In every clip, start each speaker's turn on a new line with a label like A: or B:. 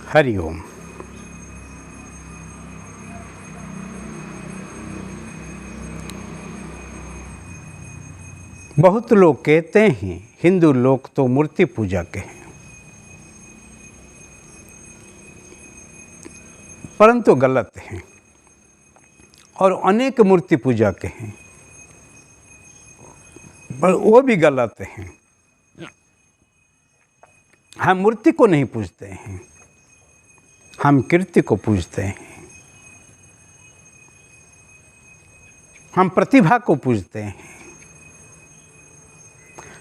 A: हरि ओम। बहुत लोग कहते हैं हिंदू लोग तो मूर्ति पूजा के हैं, परंतु गलत हैं और अनेक मूर्ति पूजा के हैं, पर वो भी गलत हैं। हम मूर्ति को नहीं पूजते हैं, हम कीर्ति को पूजते हैं, हम प्रतिभा को पूजते हैं,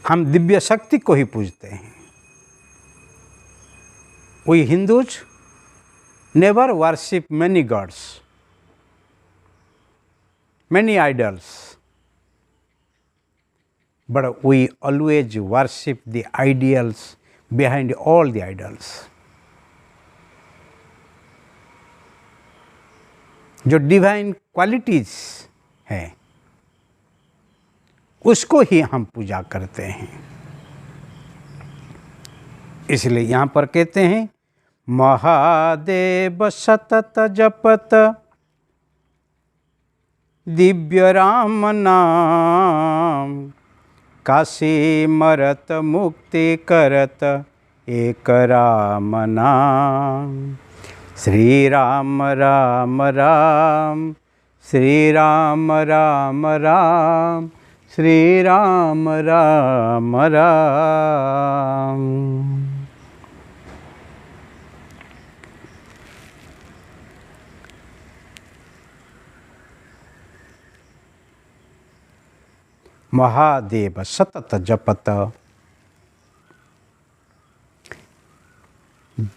A: हम दिव्य शक्ति को ही पूजते हैं। We Hindus never worship many gods, many idols, but we always worship the ideals behind all the idols. जो डिवाइन क्वालिटीज हैं उसको ही हम पूजा करते हैं। इसलिए यहाँ पर कहते हैं महादेव सतत जपत दिव्य राम नाम, काशी मरत मुक्ति करत एक राम नाम। श्री राम राम राम, श्री राम राम राम, श्री राम राम राम। महादेव सतत जपत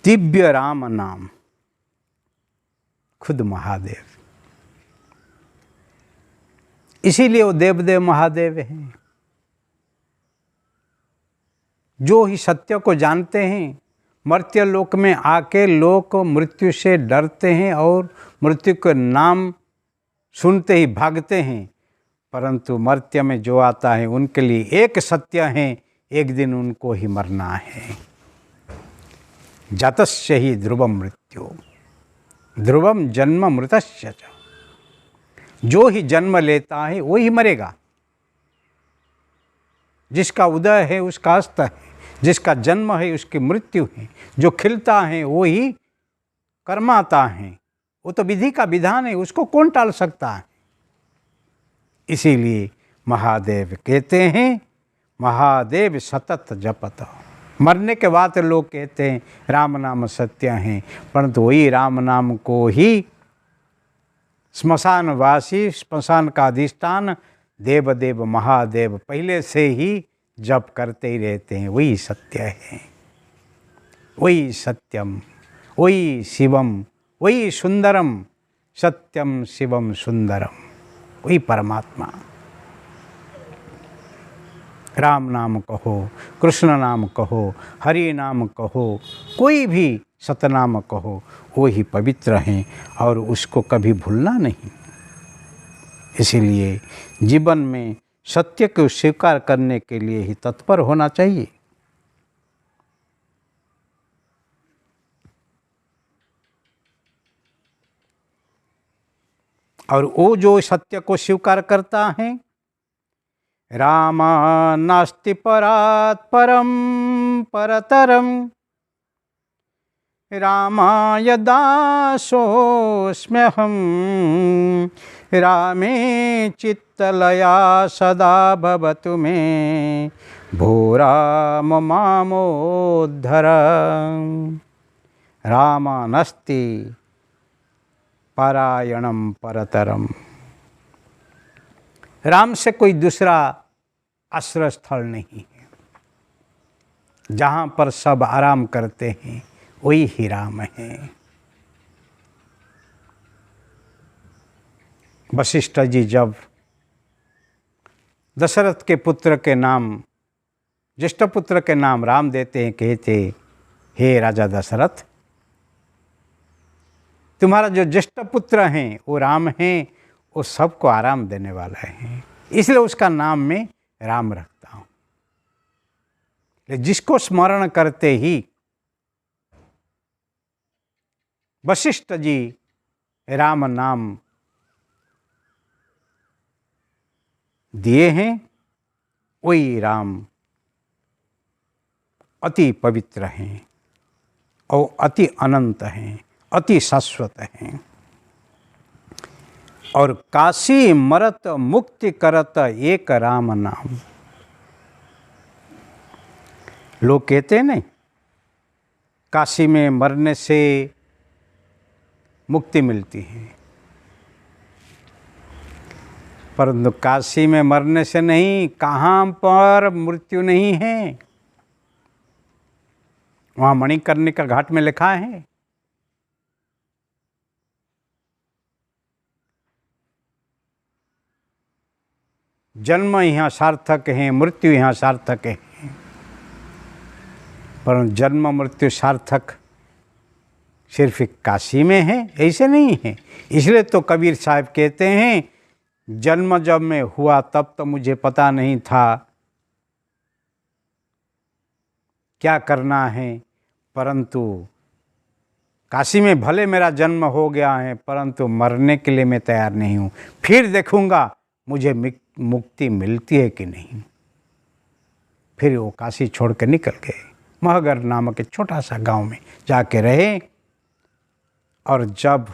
A: दिव्य राम नाम, खुद महादेव, इसीलिए वो देवदेव महादेव हैं। जो ही सत्य को जानते हैं, मर्त्य लोक में आके लोग मृत्यु से डरते हैं और मृत्यु का नाम सुनते ही भागते हैं, परंतु मर्त्य में जो आता है उनके लिए एक सत्य है, एक दिन उनको ही मरना है। जातस्य ही ध्रुवम मृत्यु, ध्रुवम जन्म मृतस्य च। जो ही जन्म लेता है वो ही मरेगा। जिसका उदय है उसका अस्त है, जिसका जन्म है उसकी मृत्यु है। जो खिलता है वो ही कर्माता है, वो तो विधि का विधान है, उसको कौन टाल सकता है। इसीलिए महादेव कहते हैं महादेव सतत जपत। मरने के बाद लोग कहते हैं राम नाम सत्य हैं, परंतु वही राम नाम को ही श्मशानवासी, श्मशान का अधिष्ठान देवदेव महादेव पहले से ही जप करते ही रहते हैं। वही सत्य है, वही सत्यम, वही शिवम, वही सुंदरम, सत्यम शिवम सुंदरम, वही परमात्मा। राम नाम कहो, कृष्ण नाम कहो, हरि नाम कहो, कोई भी सतनाम कहो, वो ही पवित्र हैं और उसको कभी भूलना नहीं। इसीलिए जीवन में सत्य को स्वीकार करने के लिए ही तत्पर होना चाहिए। और वो जो सत्य को स्वीकार करता है, रामा नास्ति परात् परम परतरम, रामाय दासोऽस्म्यहं, रामे चित्तलया सदा भवतु मे, भो राम मामोद्धर। रामा नास्ति परायणम परतरम, राम से कोई दूसरा आश्रय स्थल नहीं है। जहाँ पर सब आराम करते हैं वही ही राम है। वशिष्ठ जी जब दशरथ के पुत्र के नाम, ज्येष्ठ पुत्र के नाम राम देते हैं, कहते हे राजा दशरथ, तुम्हारा जो ज्येष्ठ पुत्र हैं वो राम हैं, वो सबको आराम देने वाला है, इसलिए उसका नाम मैं राम रखता हूँ। जिसको स्मरण करते ही वशिष्ठ जी राम नाम दिए हैं, वही राम अति पवित्र हैं और अति अनंत हैं, अति शाश्वत हैं। और काशी मरत मुक्ति करत एक राम नाम। लोग कहते हैं नहीं, काशी में मरने से मुक्ति मिलती है, परंतु काशी में मरने से नहीं, कहाँ पर मृत्यु नहीं है। वहाँ मणिकर्णिका घाट में लिखा है, जन्म यहाँ सार्थक है, मृत्यु यहाँ सार्थक है। परंतु जन्म मृत्यु सार्थक सिर्फ काशी में है, ऐसे नहीं है। इसलिए तो कबीर साहब कहते हैं, जन्म जब मैं हुआ तब तो मुझे पता नहीं था क्या करना है, परंतु काशी में भले मेरा जन्म हो गया है, परंतु मरने के लिए मैं तैयार नहीं हूँ। फिर देखूँगा मुझे मुक्ति मिलती है कि नहीं। फिर वो काशी छोड़ के निकल गए, महगर नामक एक छोटा सा गांव में जाके रहे। और जब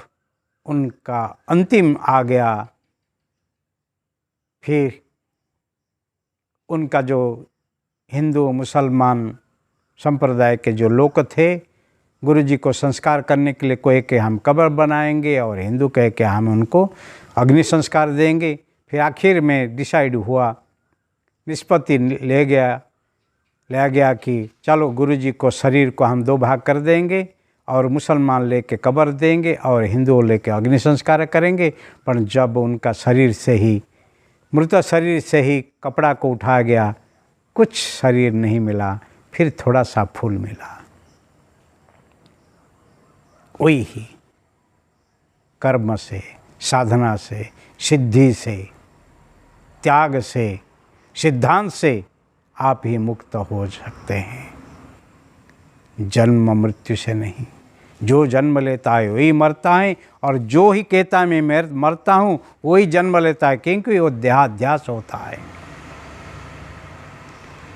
A: उनका अंतिम आ गया, फिर उनका जो हिंदू मुसलमान संप्रदाय के जो लोग थे, गुरुजी को संस्कार करने के लिए कोई कि हम कब्र बनाएंगे और हिंदू कहे कि हम उनको अग्नि संस्कार देंगे। फिर आखिर में डिसाइड हुआ, निष्पत्ति ले गया कि चलो गुरुजी को शरीर को हम 2 भाग कर देंगे और मुसलमान लेके कब्र देंगे और हिंदू लेके अग्नि संस्कार करेंगे। पर जब उनका शरीर से ही, मृत शरीर से ही कपड़ा को उठाया गया, कुछ शरीर नहीं मिला, फिर थोड़ा सा फूल मिला। वही ही कर्म से, साधना से, सिद्धि से, त्याग से, सिद्धांत से आप ही मुक्त हो सकते हैं, जन्म मृत्यु से नहीं। जो जन्म लेता है वही मरता है, और जो ही कहता है मैं मरता हूँ वही जन्म लेता है, क्योंकि वो देहाध्यास होता है।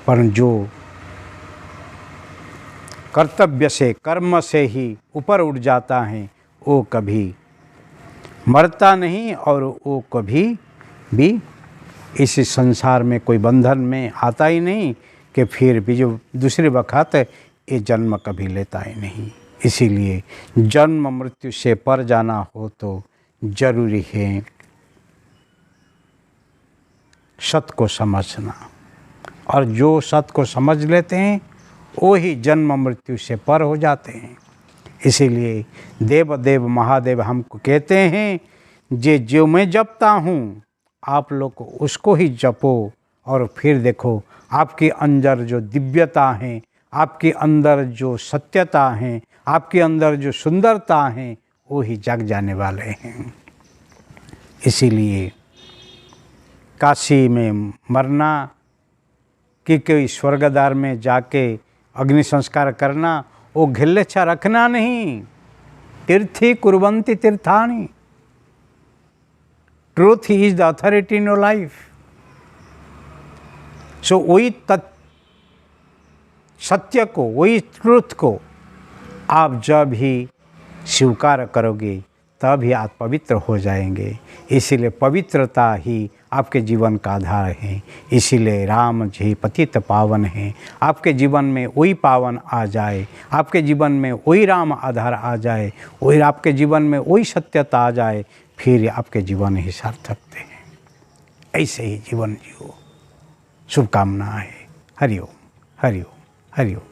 A: पर जो कर्तव्य से, कर्म से ही ऊपर उठ जाता है, वो कभी मरता नहीं और वो कभी भी इस संसार में कोई बंधन में आता ही नहीं, कि फिर भी जो दूसरे वक्त ये जन्म कभी लेता ही नहीं। इसीलिए जन्म मृत्यु से पर जाना हो तो जरूरी है सत्य को समझना, और जो सत्य को समझ लेते हैं वो ही जन्म मृत्यु से पर हो जाते हैं। इसीलिए देव देव महादेव हमको कहते हैं, जो मैं जपता हूँ आप लोग उसको ही जपो, और फिर देखो आपके अंदर जो दिव्यता है, आपके अंदर जो सत्यता है, आपके अंदर जो सुंदरता है, वो ही जग जाने वाले हैं। इसीलिए काशी में मरना कि कोई स्वर्गद्वार में जाके अग्नि संस्कार करना, वो घिल्लेच्छा रखना नहीं। तीर्थी कुर्वन्ति तीर्थानि, truth is the authority in your life. So वही सत्य को, वही ट्रूथ को आप जब ही स्वीकार करोगे तब ही आप पवित्र हो जाएंगे। इसीलिए पवित्रता ही आपके जीवन का आधार है। इसीलिए राम जी पतित पावन हैं। आपके जीवन में वही पावन आ जाए, आपके जीवन में वही राम आधार आ जाए, वही आपके जीवन में वही सत्यता आ जाए, फिर आपके जीवन ही सार्थक हैं। ऐसे ही जीवन जियो। शुभकामनाएं। हरिओम हरिओम हरिओम।